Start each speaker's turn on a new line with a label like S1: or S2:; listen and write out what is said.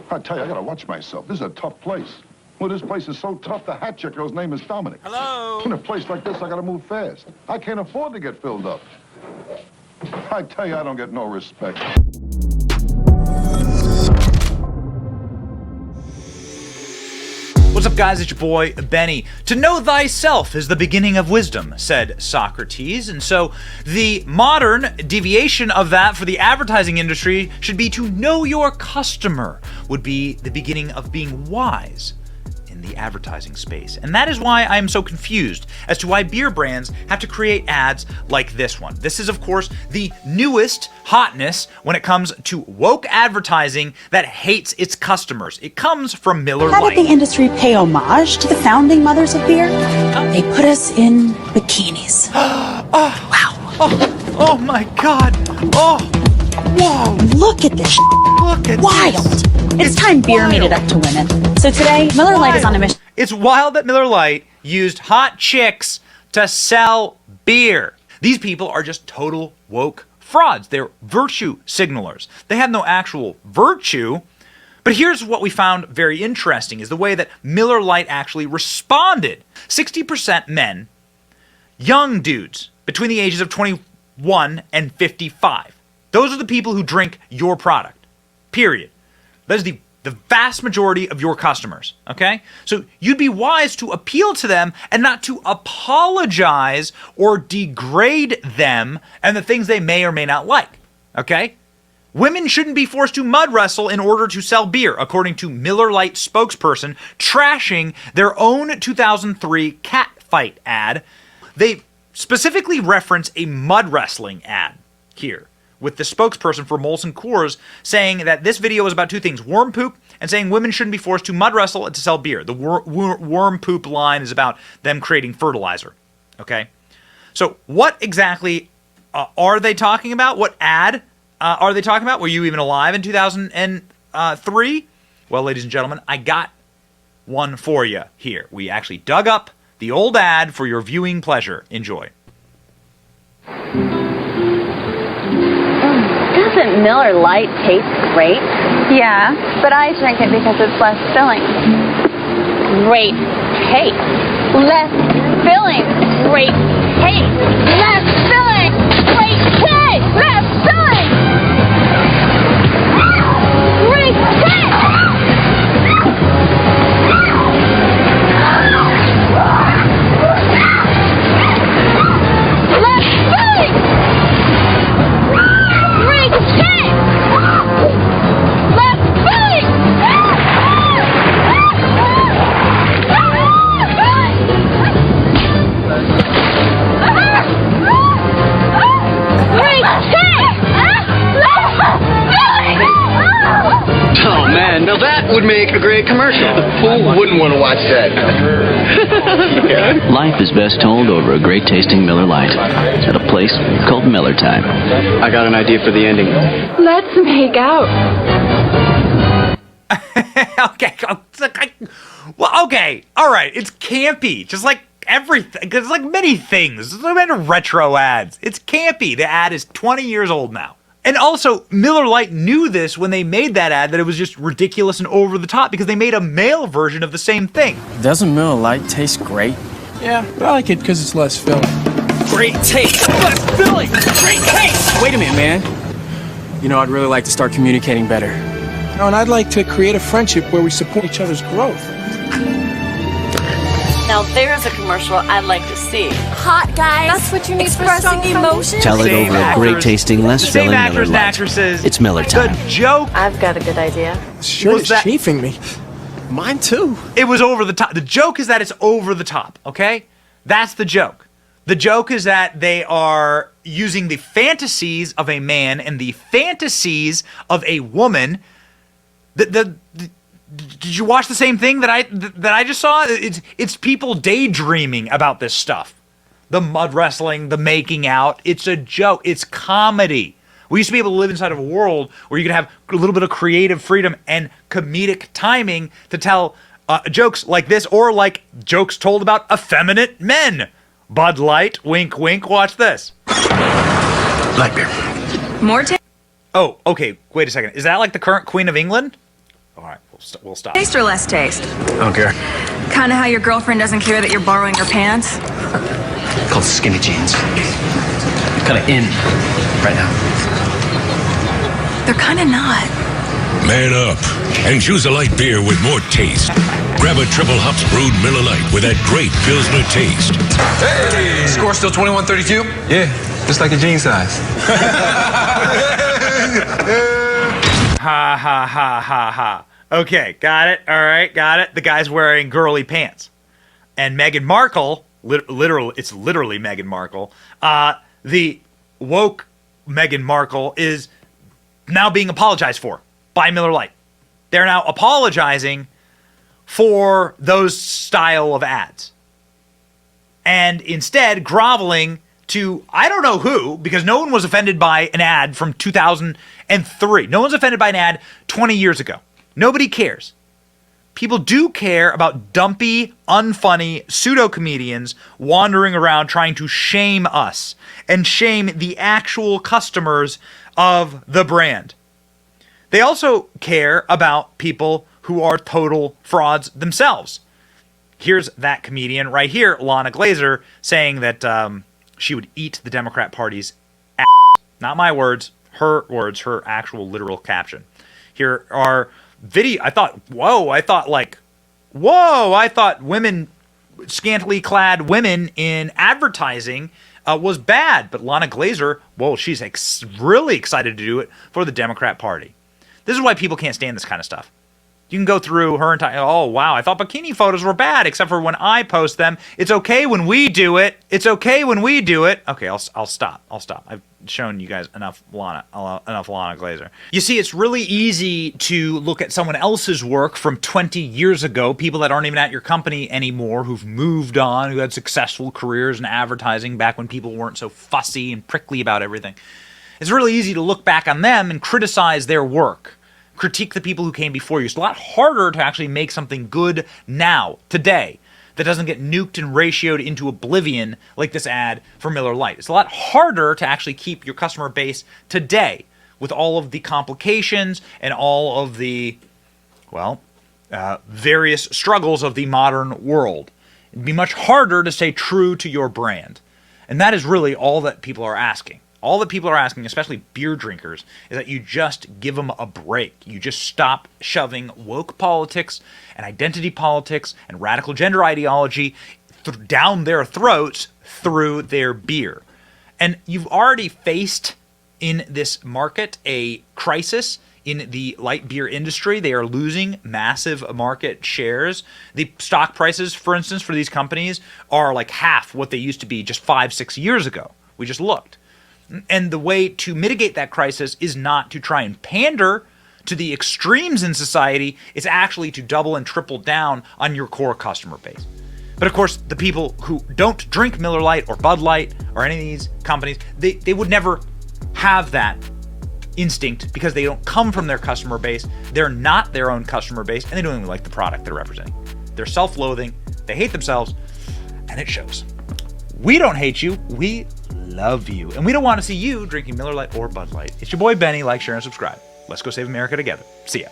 S1: I tell you, I gotta watch myself. This is a tough place. Well, this place is so tough, the hat check girl's name is Dominic.
S2: Hello?
S1: In a place like this, I gotta move fast. I can't afford to get filled up. I tell you, I don't get no respect.
S2: What's up, guys? It's your boy, Benny. To know thyself is the beginning of wisdom, said Socrates. And so the modern deviation of that for the advertising industry should be to know your customer, would be the beginning of being wise in the advertising space. And that is why I am so confused as to why beer brands have to create ads like this one. This is, of course, the newest hotness when it comes to woke advertising that hates its customers. It comes from Miller Lite.
S3: How did the industry pay homage to the founding mothers of beer? They put us in bikinis.
S2: Oh my God. Oh, whoa.
S3: Look at this.
S2: Look at
S3: Wild.
S2: this.
S3: It's time beer made it up to women. So today, Miller Lite is on a mission.
S2: It's wild that Miller Lite used hot chicks to sell beer. These people are just total woke frauds. They're virtue signalers. They have no actual virtue. But here's what we found very interesting is the way that Miller Lite actually responded. 60% men, young dudes between the ages of 21 and 55. Those are the people who drink your product, period. That is the vast majority of your customers, okay? So you'd be wise to appeal to them and not to apologize or degrade them and the things they may or may not like, okay? Women shouldn't be forced to mud wrestle in order to sell beer, according to Miller Lite spokesperson, trashing their own 2003 catfight ad. They specifically reference a mud wrestling ad here, with the spokesperson for Molson Coors saying that this video is about two things: worm poop and saying women shouldn't be forced to mud wrestle and to sell beer. The worm poop line is about them creating fertilizer, okay? So what exactly are they talking about? What ad are they talking about? Were you even alive in 2003? Well, ladies and gentlemen, I got one for you here. We actually dug up the old ad for your viewing pleasure. Enjoy.
S4: Doesn't Miller Lite taste great?
S5: Yeah, but I drink it because it's less filling.
S4: Great taste.
S5: Less filling.
S4: Great taste.
S5: Less filling.
S4: Great taste.
S5: Less filling. Great taste. Less filling. Great taste. Less filling.
S6: Oh man, now that would make a great commercial. Who wouldn't want to watch that? Yeah.
S7: Life is best told over a great tasting Miller Lite at a place called Miller Time.
S6: I got an idea for the ending.
S5: Let's make out.
S2: Okay. Well, okay. All right. It's campy. Just like everything. It's like many things. It's like retro ads. It's campy. The ad is 20 years old now. And also, Miller Lite knew this when they made that ad, that it was just ridiculous and over the top because they made a male version of the same thing.
S8: Doesn't Miller Lite taste great? Yeah, but I like it because it's less filling. Great taste! Less filling! Great taste! Wait a minute, man. You know, I'd really like to start communicating better. Oh, and I'd like to create a friendship where we support each other's growth.
S4: Now there's a commercial I'd like to see.
S5: Hot guys. That's what you need for strong emotions.
S7: Tell it over a great tasting, less filling Miller
S2: actors and
S7: Lite.
S2: actresses.
S7: It's Miller Time.
S2: The joke.
S4: I've got a good idea.
S8: Sure
S2: Was
S8: is
S2: that-
S8: chafing me. Mine too.
S2: It was over the top. The joke is that it's over the top, okay? That's the joke. The joke is that they are using the fantasies of a man and the fantasies of a woman. Did you watch the same thing that I just saw? It's people daydreaming about this stuff. The mud wrestling, the making out. It's a joke. It's comedy. We used to be able to live inside of a world where you could have a little bit of creative freedom and comedic timing to tell jokes like this, or like jokes told about effeminate men. Bud Light, wink, wink. Watch this.
S6: Light beer.
S5: More
S2: Oh, okay. Wait a second. Is that like the current Queen of England? All right, we'll stop.
S9: Taste or less taste?
S6: I don't care.
S9: Kind of how your girlfriend doesn't care that you're borrowing her pants?
S6: Called skinny jeans. Kind of in right now.
S9: They're kind of not.
S10: Man up and choose a light beer with more taste. Grab a triple hops brewed Miller Lite with that great Pilsner taste.
S6: Hey! Score still 21-32? Yeah, just like a jean size.
S2: Ha ha ha ha ha. Okay, got it. All right, got it. The guy's wearing girly pants. And Meghan Markle, it's literally Meghan Markle, the woke Meghan Markle is now being apologized for by Miller Lite. They're now apologizing for those style of ads. And instead groveling to, I don't know who, because no one was offended by an ad from 2003. No one's offended by an ad 20 years ago. Nobody cares. People do care about dumpy, unfunny pseudo-comedians wandering around trying to shame us and shame the actual customers of the brand. They also care about people who are total frauds themselves. Here's that comedian right here, Lana Glazer, saying that she would eat the Democrat Party's ass. Not my words, her actual literal caption. Here are video. I thought women, scantily clad women in advertising was bad. But Lana Glazer, she's really excited to do it for the Democrat Party. This is why people can't stand this kind of stuff. You can go through her entire, I thought bikini photos were bad, except for when I post them. It's okay when we do it. It's okay when we do it. Okay, I'll stop. I've shown you guys enough Lana Glazer. You see, it's really easy to look at someone else's work from 20 years ago, people that aren't even at your company anymore, who've moved on, who had successful careers in advertising back when people weren't so fussy and prickly about everything. It's really easy to look back on them and criticize their work. Critique the people who came before you. It's a lot harder to actually make something good now, today, that doesn't get nuked and ratioed into oblivion like this ad for Miller Lite. It's a lot harder to actually keep your customer base today with all of the complications and all of the, various struggles of the modern world. It'd be much harder to stay true to your brand. And that is really all that people are asking. All that people are asking, especially beer drinkers, is that you just give them a break. You just stop shoving woke politics and identity politics and radical gender ideology down their throats through their beer. And you've already faced in this market a crisis in the light beer industry. They are losing massive market shares. The stock prices, for instance, for these companies are like half what they used to be just 5-6 years ago. We just looked. And the way to mitigate that crisis is not to try and pander to the extremes in society. It's actually to double and triple down on your core customer base. But of course, the people who don't drink Miller Lite or Bud Light or any of these companies, they would never have that instinct because they don't come from their customer base. They're not their own customer base, and they don't even like the product they're representing. They're self-loathing, they hate themselves, and it shows. We don't hate you, we love you. And we don't want to see you drinking Miller Lite or Bud Light. It's your boy Benny. Like, share, and subscribe. Let's go save America together. See ya.